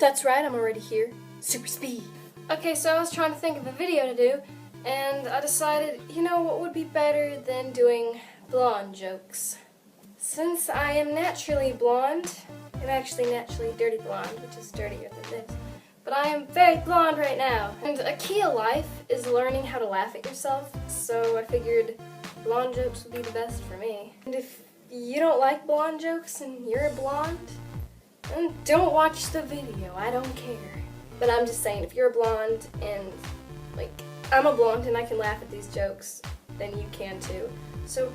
That's right, I'm already here. Super speed. Okay, so I was trying to think of a video to do, and I decided, you know what would be better than doing blonde jokes. Since I am naturally blonde, I'm actually naturally dirty blonde, which is dirtier than this, but I am very blonde right now. And a key of life is learning how to laugh at yourself, so I figured blonde jokes would be the best for me. And if you don't like blonde jokes and you're a blonde, then don't watch the video, I don't care. But I'm just saying, if you're a blonde and, like, I'm a blonde and I can laugh at these jokes, then you can too. So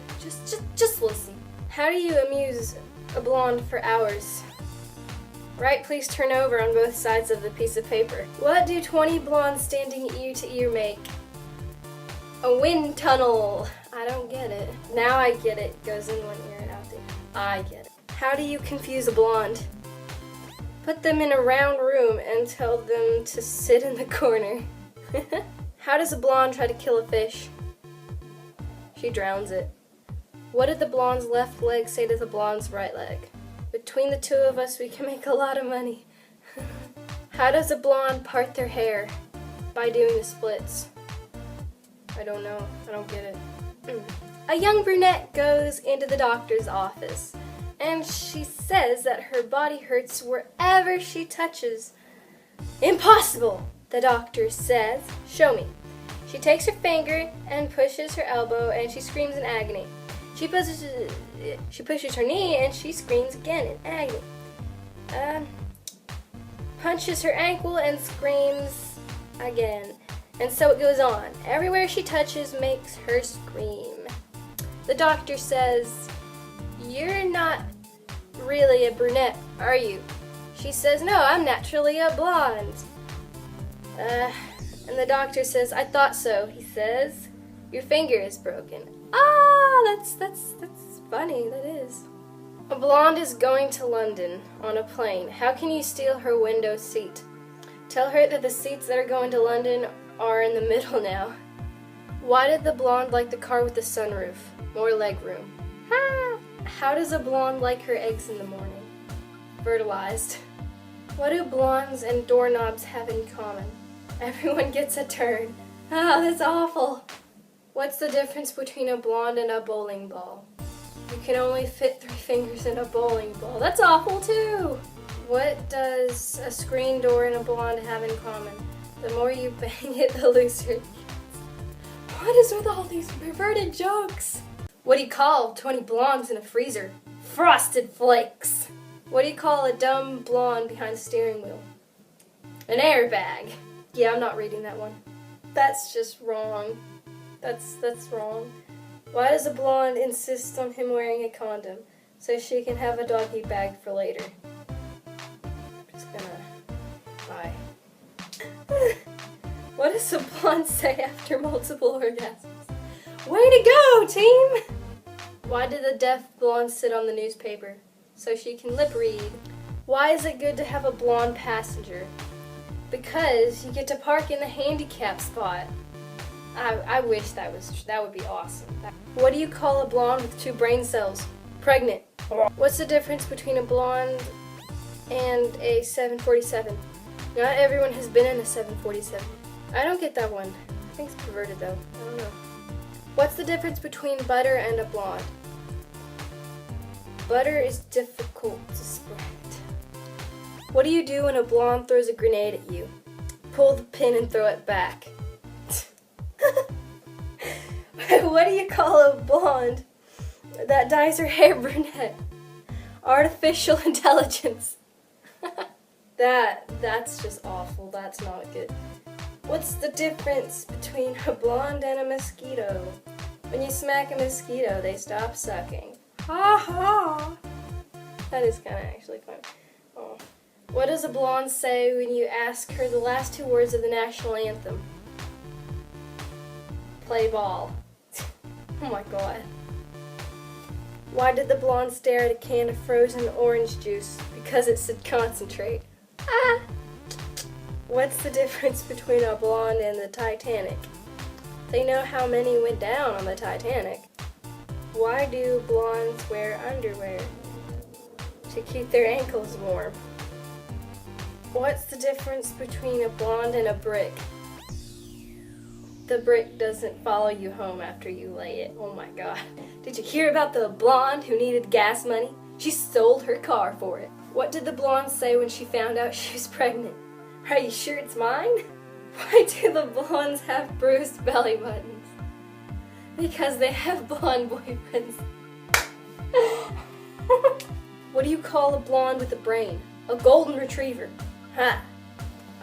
just listen. How do you amuse a blonde for hours? Right, please turn over on both sides of the piece of paper. What do 20 blondes standing ear to ear make? A wind tunnel. I don't get it. Now I get it. Goes in one ear and out the other. I get it. How do you confuse a blonde? Put them in a round room and tell them to sit in the corner. How does a blonde try to kill a fish? She drowns it. What did the blonde's left leg say to the blonde's right leg? Between the two of us, we can make a lot of money. How does a blonde part their hair? By doing the splits. I don't know. I don't get it. A young brunette goes into the doctor's office, and she says that her body hurts wherever she touches. Impossible, the doctor says. Show me. She takes her finger and pushes her elbow, and she screams in agony. She pushes her knee, and she screams again in agony. Punches her ankle and screams again. And so it goes on. Everywhere she touches makes her scream. The doctor says, "You're not really a brunette, are you?" She says, "No, I'm naturally a blonde." And the doctor says, "I thought so." He says, "Your finger is broken." Ah, that's funny, that is. A blonde is going to London on a plane. How can you steal her window seat? Tell her that the seats that are going to London are in the middle now. Why did the blonde like the car with the sunroof? More legroom. How does a blonde like her eggs in the morning? Fertilized. What do blondes and doorknobs have in common? Everyone gets a turn. Ah, that's awful. What's the difference between a blonde and a bowling ball? You can only fit 3 fingers in a bowling ball. That's awful too. What does a screen door and a blonde have in common? The more you bang it, the looser it gets. What is with all these perverted jokes? What do you call 20 blondes in a freezer? Frosted Flakes. What do you call a dumb blonde behind the steering wheel? An airbag. Yeah, I'm not reading that one. That's just wrong. That's wrong. Why does a blonde insist on him wearing a condom? So she can have a doggy bag for later. Just gonna... Bye. What does a blonde say after multiple orgasms? Way to go, team! Why did the deaf blonde sit on the newspaper? So she can lip read. Why is it good to have a blonde passenger? Because you get to park in the handicap spot. I wish that would be awesome. What do you call a blonde with 2 brain cells? Pregnant. What's the difference between a blonde and a 747? Not everyone has been in a 747. I don't get that one. I think it's perverted though. I don't know. What's the difference between butter and a blonde? Butter is difficult to spread. What do you do when a blonde throws a grenade at you? Pull the pin and throw it back. What do you call a blonde that dyes her hair brunette? Artificial intelligence. That's just awful. That's not good. What's the difference between a blonde and a mosquito? When you smack a mosquito, they stop sucking. Ha ha! That is kind of actually fun. Oh. What does a blonde say when you ask her the last 2 words of the national anthem? Play ball. Oh my god. Why did the blonde stare at a can of frozen orange juice? Because it said concentrate. Ah! What's the difference between a blonde and the Titanic? They know how many went down on the Titanic. Why do blondes wear underwear? To keep their ankles warm. What's the difference between a blonde and a brick? The brick doesn't follow you home after you lay it. Oh my god. Did you hear about the blonde who needed gas money? She sold her car for it. What did the blonde say when she found out she was pregnant? Are you sure it's mine? Why do the blondes have bruised belly buttons? Because they have blonde boyfriends. What do you call a blonde with a brain? A golden retriever. Ha!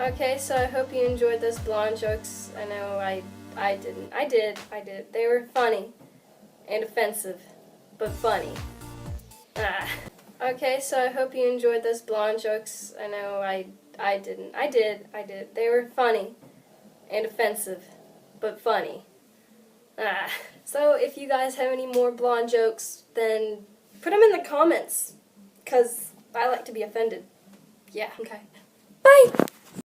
Okay, so I hope you enjoyed those blonde jokes. I know I didn't. I did. They were funny and offensive, but funny. Ah. Okay, so I hope you enjoyed those blonde jokes. I know I didn't. I did. They were funny and offensive, but funny. Ah. So if you guys have any more blonde jokes, then put them in the comments, because I like to be offended. Yeah, okay. Bye!